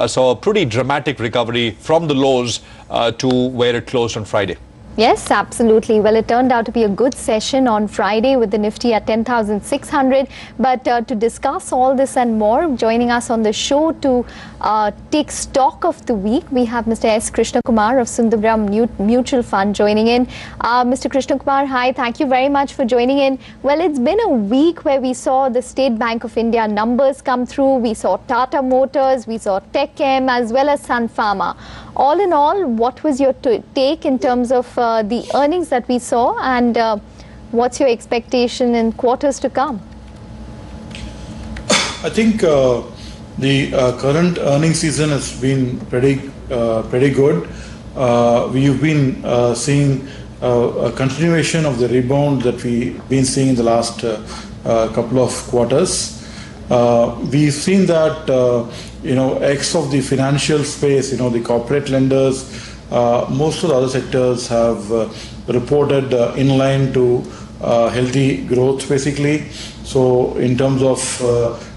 saw a pretty dramatic recovery from the lows to where it closed on Friday. Yes, absolutely. Well, it turned out to be a good session on Friday with the Nifty at 10,600. But to discuss all this and more, joining us on the show to take stock of the week, we have Mr. S. Krishnakumar of Sundaram Mutual Fund joining in. Mr. Krishnakumar, hi. Thank you very much for joining in. Well, it's been a week where we saw the State Bank of India numbers come through. We saw Tata Motors, we saw Tech M as well as Sun Pharma. All in all, what was your take in terms of the earnings that we saw, and what's your expectation in quarters to come? I think the current earnings season has been pretty good. We've been seeing a continuation of the rebound that we've been seeing in the last couple of quarters. We've seen that X of the financial space, the corporate lenders, most of the other sectors have reported in line to healthy growth basically. So in terms of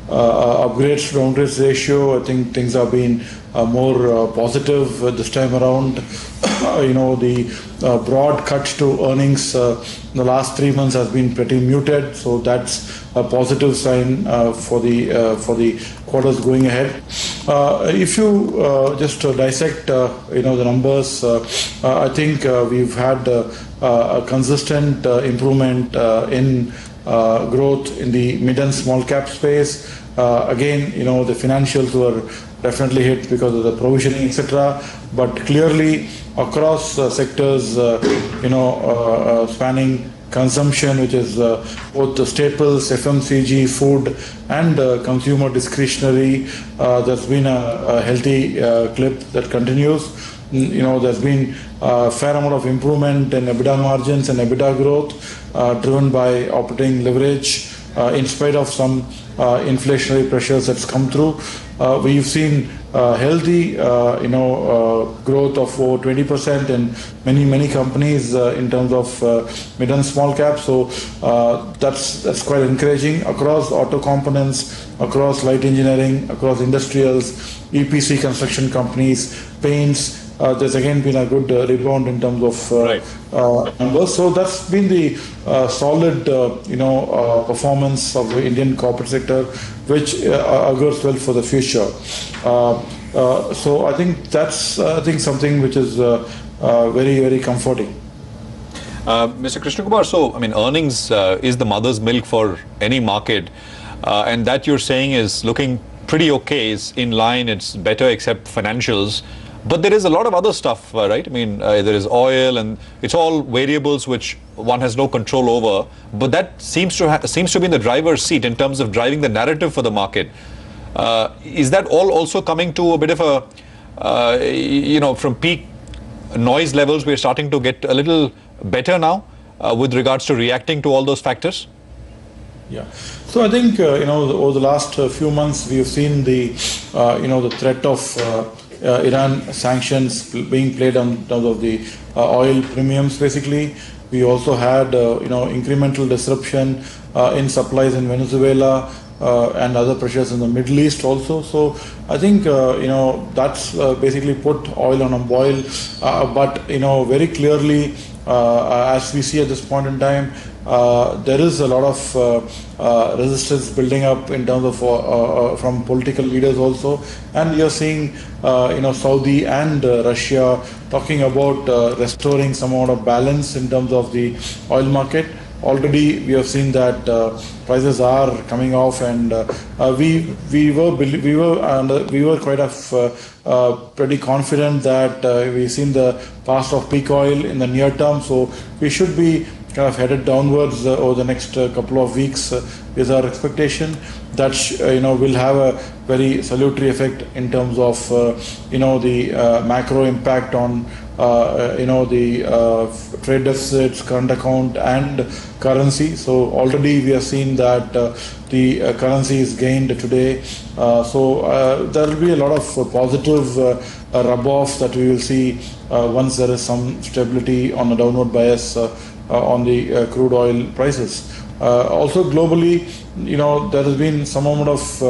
upgrades to downgrades ratio, I think things have been more positive this time around. The broad cut to earnings in the last 3 months has been pretty muted, so that's a positive sign for the quarters going ahead. If you just dissect the numbers, I think we've had a consistent improvement in growth in the mid and small cap space. Again, the financials were definitely hit because of the provisioning, etc. But clearly across sectors, spanning consumption, which is both the staples, FMCG, food, and consumer discretionary, there's been a healthy clip that continues. There's been a fair amount of improvement in EBITDA margins and EBITDA growth, driven by operating leverage, in spite of some inflationary pressures that's come through. We've seen healthy, growth of over 20% in many companies in terms of mid and small cap. So that's quite encouraging across auto components, across light engineering, across industrials, EPC construction companies, paints. There's again been a good rebound in terms of numbers. So that's been the solid, performance of the Indian corporate sector, which augurs well for the future. So I think that's something which is very, very comforting. Mr. Krishnakumar, so earnings is the mother's milk for any market, and that you're saying is looking pretty okay, is in line, it's better except financials. But there is a lot of other stuff, right? There is oil, and it's all variables which one has no control over. But that seems to be in the driver's seat in terms of driving the narrative for the market. Is that all also coming to a bit of a, from peak noise levels, we're starting to get a little better now with regards to reacting to all those factors? Yeah. So I think, over the last few months, we have seen the threat of Iran sanctions being played on terms of the oil premiums basically. We also had incremental disruption in supplies in Venezuela and other pressures in the Middle East also. So I think that's basically put oil on a boil, but very clearly, as we see at this point in time, there is a lot of resistance building up in terms of from political leaders also, and you're seeing Saudi and Russia talking about restoring some amount of balance in terms of the oil market. Already we have seen that prices are coming off, and we were quite pretty confident that we've seen the past of peak oil in the near term, so we should be kind of headed downwards over the next couple of weeks is our expectation. That will have a very salutary effect in terms of the macro impact on the trade deficits, current account, and currency. So already we have seen that the currency is gained today. So there will be a lot of positive rub-off that we will see once there is some stability on a downward bias on the crude oil prices. Also globally, there has been some amount of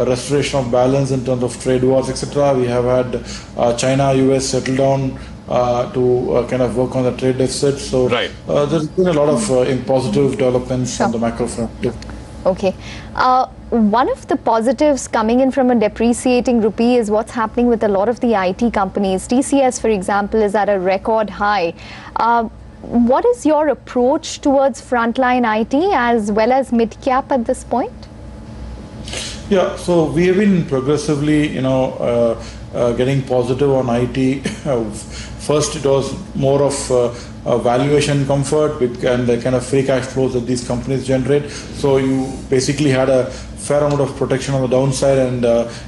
restoration of balance in terms of trade wars, etc. We have had China-US settle down to kind of work on the trade deficit. So Right. there's been a lot of positive developments on the macro front. Okay. One of the positives coming in from a depreciating rupee is what's happening with a lot of the IT companies. TCS, for example, is at a record high. What is your approach towards frontline IT as well as mid-cap at this point? Yeah, so we have been progressively, getting positive on IT. First, it was more of valuation comfort and the kind of free cash flows that these companies generate. So you basically had a fair amount of protection on the downside, and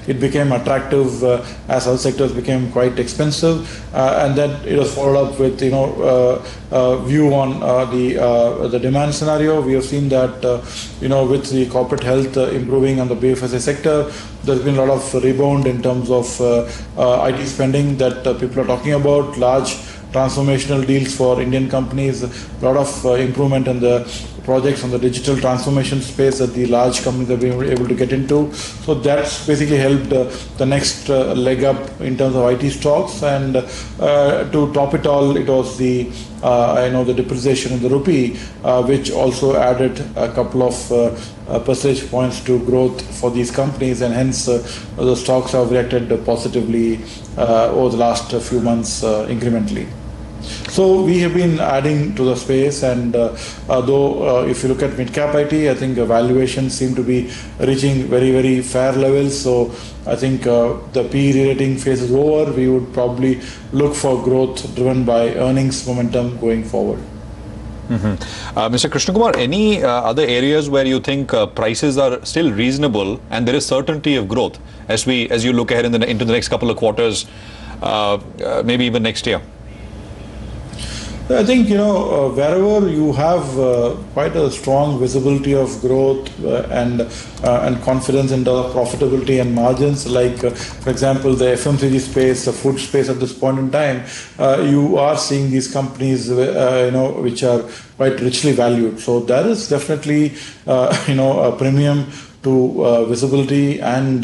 it became attractive as other sectors became quite expensive. And then it was followed up with view on the demand scenario. We have seen that with the corporate health improving on the BFSI sector, there's been a lot of rebound in terms of IT spending that people are talking about. Large transformational deals for Indian companies, a lot of improvement in the projects on the digital transformation space that the large companies have been able to get into. So that's basically helped the next leg up in terms of IT stocks. And to top it all, it was the the depreciation in the rupee, which also added a couple of percentage points to growth for these companies, and hence the stocks have reacted positively over the last few months incrementally. So we have been adding to the space, and though if you look at mid-cap IT, I think valuations seem to be reaching very, very fair levels. So I think the PE re-rating phase is over. We would probably look for growth driven by earnings momentum going forward. Mr. Krishnakumar, any other areas where you think prices are still reasonable and there is certainty of growth as you look ahead into the next couple of quarters, maybe even next year? I think wherever you have quite a strong visibility of growth and confidence in the profitability and margins, like for example the FMCG space, the food space at this point in time, you are seeing these companies which are quite richly valued. So there is definitely a premium to visibility and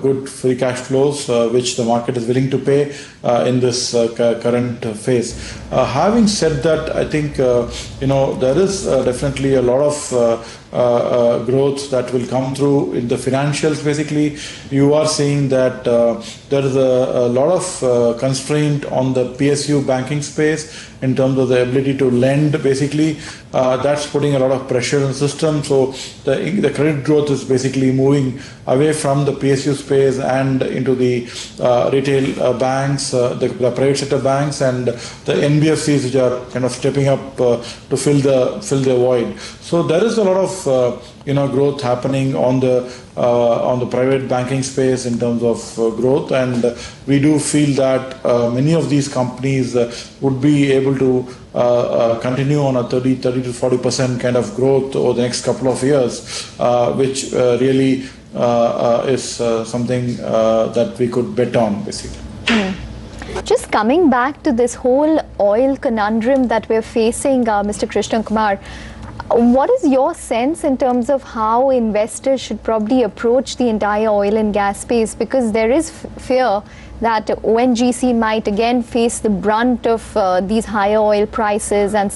good free cash flows, which the market is willing to pay in this current phase. Having said that, I think there is definitely a lot of growth that will come through in the financials. Basically, you are seeing that there is a lot of constraint on the PSU banking space in terms of the ability to lend. Basically, that's putting a lot of pressure on the system. So the credit growth is basically moving away from the PSU space and into the retail banks, the private sector banks, and the NBFCs, which are kind of stepping up to fill the void. So there is a lot of growth happening on the private banking space in terms of growth, and we do feel that many of these companies would be able to continue on a 30 to 40% kind of growth over the next couple of years, which really is something that we could bet on, basically. Just coming back to this whole oil conundrum that we're facing, Mr. Krishnakumar, what is your sense in terms of how investors should probably approach the entire oil and gas space? Because there is fear that ONGC might again face the brunt of these higher oil prices and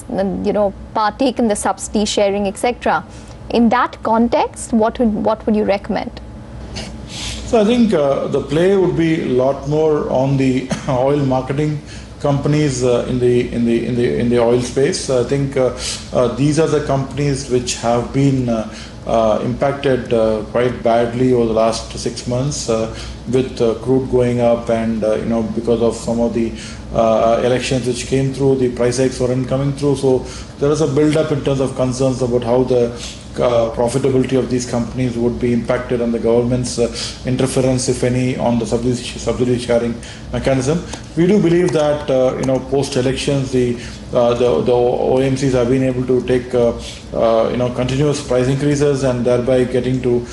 partake in the subsidy sharing, etc. In that context, what would you recommend? So I think the play would be a lot more on the oil marketing companies in the oil space. I think these are the companies which have been impacted quite badly over the last 6 months with crude going up, and because of some of the elections which came through, the price hikes weren't coming through. So there is a build-up in terms of concerns about how the profitability of these companies would be impacted, and the government's interference, if any, on the subsidy sharing mechanism. We do believe that post-elections, the OMCs have been able to take continuous price increases and thereby getting to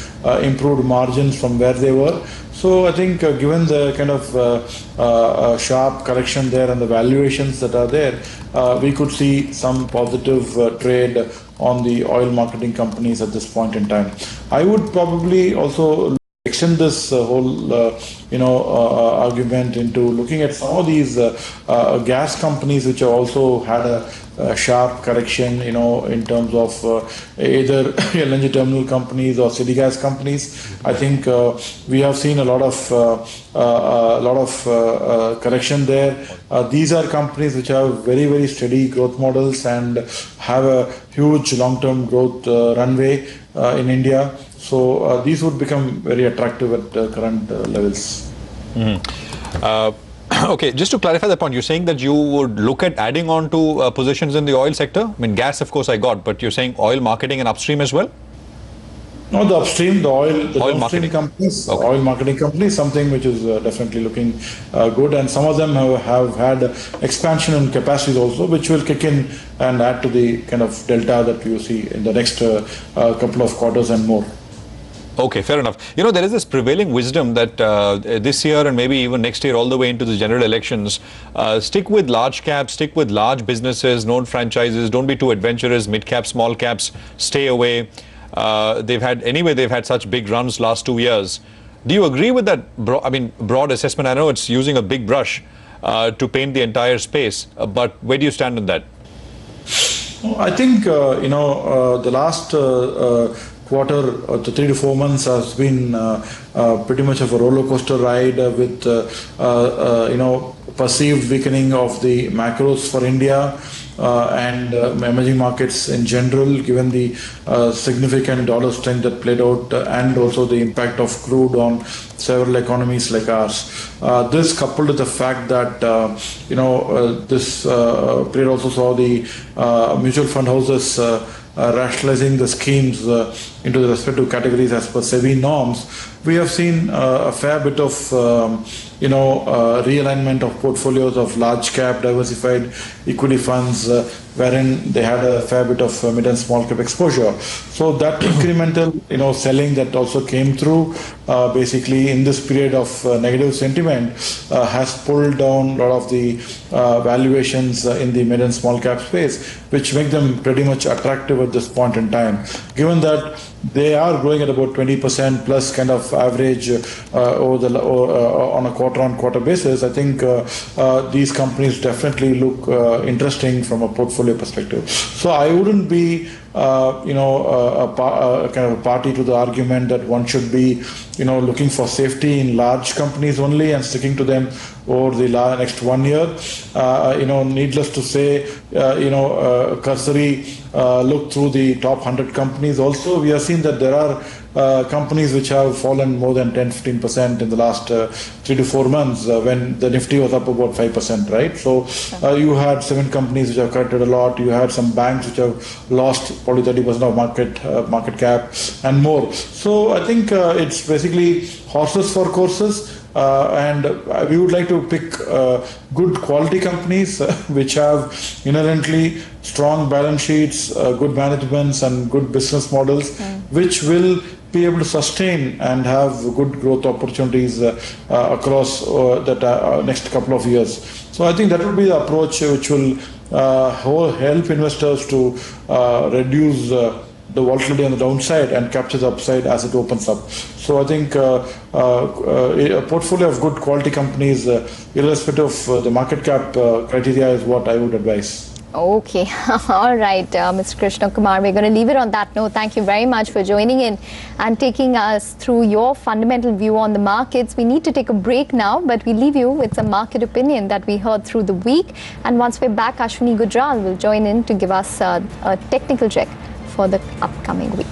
improved margins from where they were. So I think given the kind of sharp correction there and the valuations that are there, we could see some positive trade on the oil marketing companies at this point in time. I would probably also extend this whole argument into looking at some of these gas companies which have also had a sharp correction, in terms of either LNG terminal companies or city gas companies. I think we have seen a lot of correction there. These are companies which have very, very steady growth models and have a huge long-term growth runway in India. So these would become very attractive at current levels. Okay, just to clarify that point, you're saying that you would look at adding on to positions in the oil sector? I mean, gas, of course, I got, but you're saying oil marketing and upstream as well? No, the upstream, the oil marketing companies, okay. Oil marketing companies, something which is definitely looking good, and some of them have had expansion in capacities also, which will kick in and add to the kind of delta that you see in the next couple of quarters and more. Okay, fair enough. There is this prevailing wisdom that this year and maybe even next year all the way into the general elections, stick with large caps, stick with large businesses, known franchises, don't be too adventurous, mid caps, small caps, stay away. They've had such big runs last 2 years. Do you agree with that broad assessment? I know it's using a big brush to paint the entire space, but where do you stand on that? I think, the last quarter, the 3 to 4 months has been pretty much of a roller coaster ride with, perceived weakening of the macros for India and emerging markets in general, given the significant dollar strength that played out and also the impact of crude on several economies like ours. This coupled with the fact that, this period also saw the mutual fund houses rationalizing the schemes into the respective categories as per SEBI norms, we have seen a fair bit of realignment of portfolios of large cap diversified equity funds wherein they had a fair bit of mid and small cap exposure. So that incremental selling that also came through basically in this period of negative sentiment has pulled down a lot of the valuations in the mid and small cap space, which make them pretty much attractive at this point in time. Given that they are growing at about 20% plus kind of average on a quarter-on-quarter basis, I think these companies definitely look interesting from a portfolio perspective. So I wouldn't be kind of a party to the argument that one should be looking for safety in large companies only and sticking to them over the next 1 year. Needless to say, cursory look through the top 100 companies also, we have seen that there are companies which have fallen more than 10-15% in the last 3 to 4 months when the Nifty was up about 5%, right? So you had 7 companies which have corrected a lot. You had some banks which have lost probably 30% of market cap and more. So I think it's basically horses for courses. And we would like to pick good quality companies which have inherently strong balance sheets, good managements and good business models, which will be able to sustain and have good growth opportunities across that next couple of years. So I think that will be the approach which will help investors to reduce the volatility on the downside and capture the upside as it opens up. So I think a portfolio of good quality companies, irrespective of the market cap criteria, is what I would advise. Okay. All right, Mr. Krishna Kumar, we're going to leave it on that note. Thank you very much for joining in and taking us through your fundamental view on the markets. We need to take a break now, but we leave you with some market opinion that we heard through the week. And once we're back, Ashwini Gujral will join in to give us a technical check for the upcoming week.